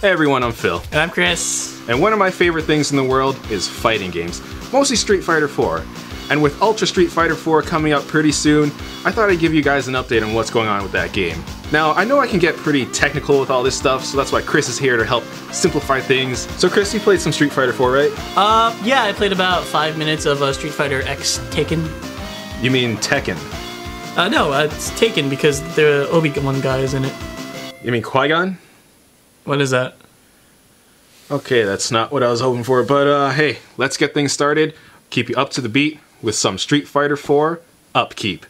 Hey everyone, I'm Phil. And I'm Chris. And one of my favorite things in the world is fighting games, mostly Street Fighter 4. And with Ultra Street Fighter 4 coming up pretty soon, I thought I'd give you guys an update on what's going on with that game. Now, I know I can get pretty technical with all this stuff, so that's why Chris is here to help simplify things. So Chris, you played some Street Fighter 4, right? Yeah, I played about 5 minutes of Street Fighter X Taken. You mean Tekken? No, it's Taken because the Obi-Wan guy is in it. You mean Qui-Gon? What is that? Okay, that's not what I was hoping for, but hey, let's get things started. Keep you up to the beat with some Street Fighter 4 Upkeep.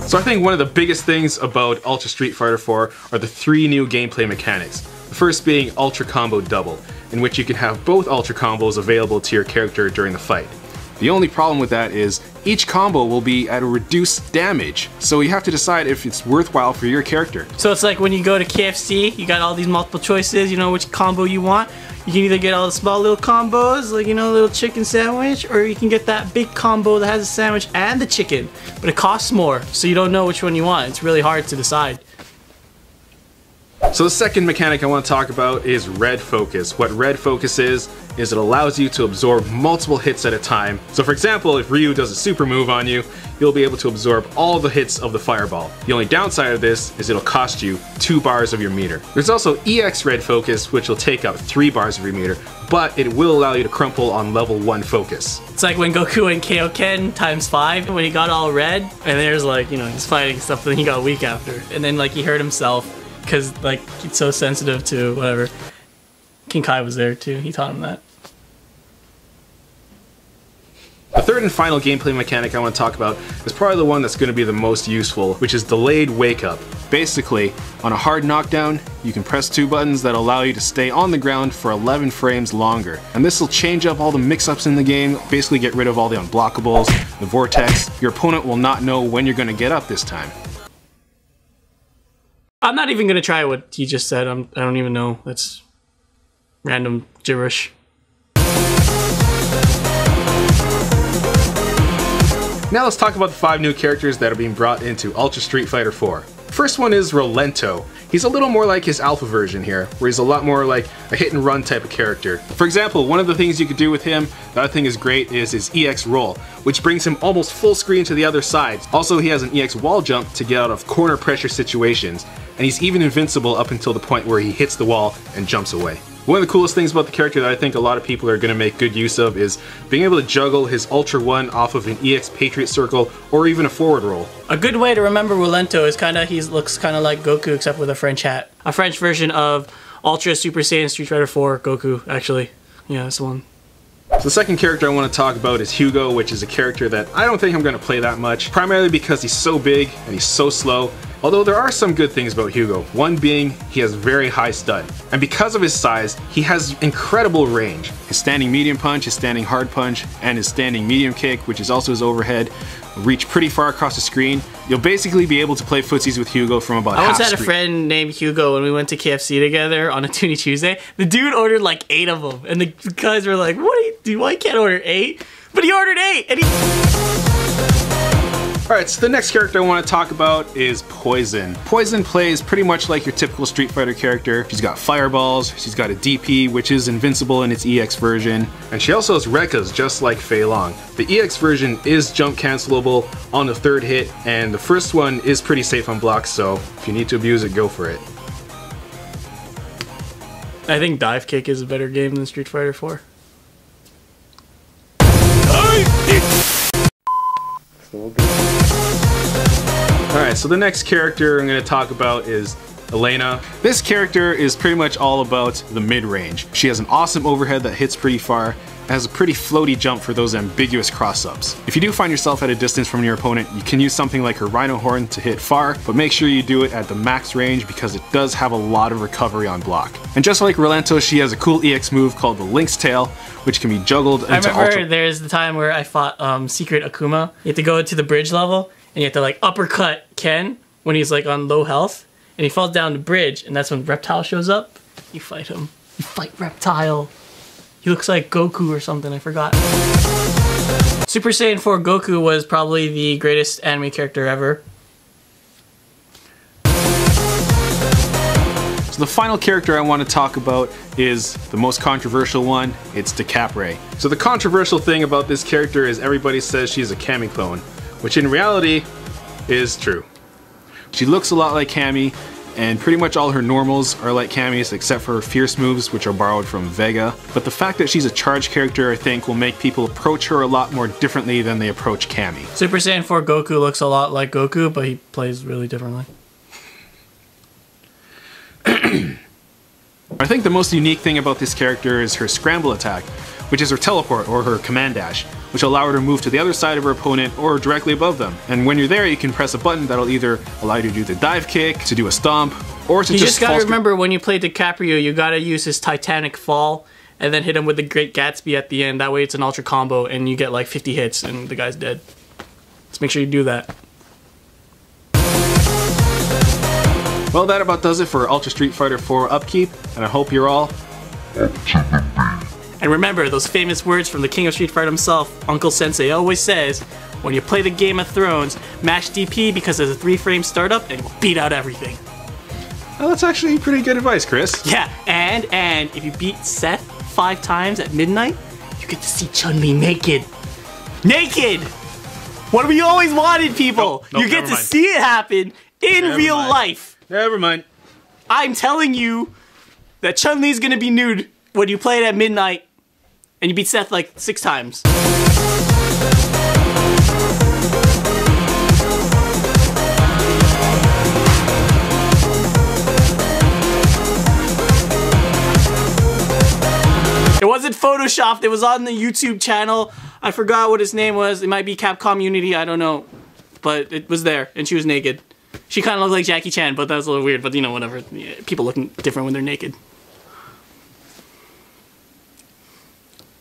So I think one of the biggest things about Ultra Street Fighter 4 are the 3 new gameplay mechanics. The first being Ultra Combo Double, in which you can have both Ultra Combos available to your character during the fight. The only problem with that is each combo will be at a reduced damage, so you have to decide if it's worthwhile for your character. So it's like when you go to KFC, you got all these multiple choices, you know which combo you want. You can either get all the small little combos, like, you know, a little chicken sandwich, or you can get that big combo that has a sandwich and the chicken, but it costs more, so you don't know which one you want. It's really hard to decide. So the second mechanic I want to talk about is Red Focus. What Red Focus is it allows you to absorb multiple hits at a time. So for example, if Ryu does a super move on you, you'll be able to absorb all the hits of the fireball. The only downside of this is it'll cost you 2 bars of your meter. There's also EX Red Focus, which will take up 3 bars of your meter, but it will allow you to crumple on level 1 focus. It's like when Goku and Kaioken ×5, when he got all red, and there's like, you know, he's fighting stuff, and he got weak after. And then like he hurt himself, because like he's so sensitive to whatever. King Kai was there too, he taught him that. The third and final gameplay mechanic I want to talk about is probably the one that's going to be the most useful, which is Delayed Wake Up. Basically, on a hard knockdown, you can press 2 buttons that allow you to stay on the ground for 11 frames longer. And this will change up all the mix-ups in the game, basically get rid of all the unblockables, the vortex. Your opponent will not know when you're going to get up this time. I'm not even going to try what he just said. I don't even know. That's random gibberish. Now let's talk about the 5 new characters that are being brought into Ultra Street Fighter 4. First one is Rolento. He's a little more like his alpha version here, where he's a lot more like a hit and run type of character. For example, one of the things you could do with him that I think is great is his EX roll, which brings him almost full screen to the other side. Also, he has an EX wall jump to get out of corner pressure situations, and he's even invincible up until the point where he hits the wall and jumps away. One of the coolest things about the character that I think a lot of people are going to make good use of is being able to juggle his Ultra 1 off of an EX Patriot Circle or even a forward roll. A good way to remember Rolento is he looks kind of like Goku except with a French hat. A French version of Ultra Super Saiyan Street Fighter 4 Goku, actually. Yeah, that's the one. So the second character I want to talk about is Hugo, which is a character that I don't think I'm going to play that much, primarily because he's so big and he's so slow. Although there are some good things about Hugo, one being he has very high stun. And because of his size, he has incredible range. His standing medium punch, his standing hard punch, and his standing medium kick, which is also his overhead, reach pretty far across the screen. You'll basically be able to play footsies with Hugo from about half I once had screen. a friend named Hugo when we went to KFC together on a Toonie Tuesday. The dude ordered like 8 of them, and the guys were like, "What do you do? Why you can't order 8?" But he ordered 8, and he... Alright, so the next character I want to talk about is Poison. Poison plays pretty much like your typical Street Fighter character. She's got fireballs, she's got a DP, which is invincible in its EX version, and she also has Rekkas just like Fei Long. The EX version is jump cancelable on the 3rd hit, and the first one is pretty safe on blocks, so if you need to abuse it, go for it. I think Dive Kick is a better game than Street Fighter 4. Alright, so the next character I'm going to talk about is Elena. This character is pretty much all about the mid-range. She has an awesome overhead that hits pretty far, and has a pretty floaty jump for those ambiguous cross-ups. If you do find yourself at a distance from your opponent, you can use something like her Rhino Horn to hit far, but make sure you do it at the max range because it does have a lot of recovery on block. And just like Rolento, she has a cool EX move called the Lynx Tail, which can be juggled into I remember there's the time where I fought Secret Akuma. You have to go to the bridge level, and you have to like uppercut Ken when he's like on low health, and he falls down the bridge, and that's when Reptile shows up. You fight him. You fight Reptile. He looks like Goku or something, I forgot. Super Saiyan 4 Goku was probably the greatest anime character ever. So the final character I want to talk about is the most controversial one. It's Decapre. So the controversial thing about this character is everybody says she's a Cammy clone, which in reality is true. She looks a lot like Cammy, and pretty much all her normals are like Cammy's except for her fierce moves, which are borrowed from Vega. But the fact that she's a charge character, I think, will make people approach her a lot more differently than they approach Cammy. Super Saiyan 4 Goku looks a lot like Goku, but he plays really differently. I think the most unique thing about this character is her scramble attack, which is her teleport or her command dash, which allow her to move to the other side of her opponent or directly above them. And when you're there, you can press a button that'll either allow you to do the dive kick, to do a stomp, or to you just gotta remember when you play DiCaprio, you gotta use his Titanic fall and then hit him with the Great Gatsby at the end. That way it's an ultra combo and you get like 50 hits and the guy's dead. Let's make sure you do that. Well, that about does it for Ultra Street Fighter 4 Upkeep, and I hope you're all... And remember, those famous words from the King of Street Fighter himself, Uncle Sensei always says, when you play the Game of Thrones, mash DP because there's a 3-frame startup and you'll beat out everything. Well, that's actually pretty good advice, Chris. Yeah, and if you beat Seth 5 times at midnight, you get to see Chun-Li naked. Naked! What we always wanted, people! Nope, you get to see it happen in real life. Never mind. I'm telling you that Chun-Li's gonna be nude when you play it at midnight and you beat Seth like 6 times. It wasn't photoshopped, it was on the YouTube channel. I forgot what his name was. It might be Capcom Unity, I don't know. But it was there, and she was naked. She kind of looked like Jackie Chan, but that was a little weird, but you know, whatever. People look different when they're naked.